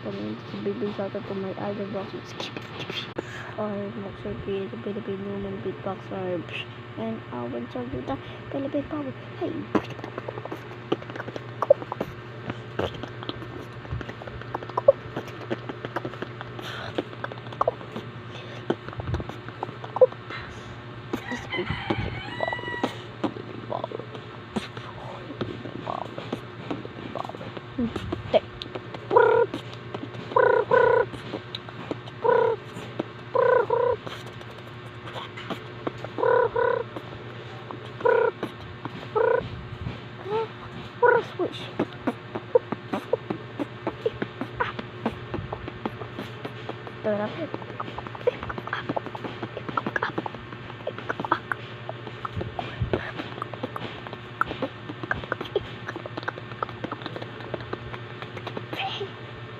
community. A big shout out to my idol boxes. Or Moxer P, the Philippine woman beatboxer. And our song with the Philippine power. Hey! Switch. Ito na.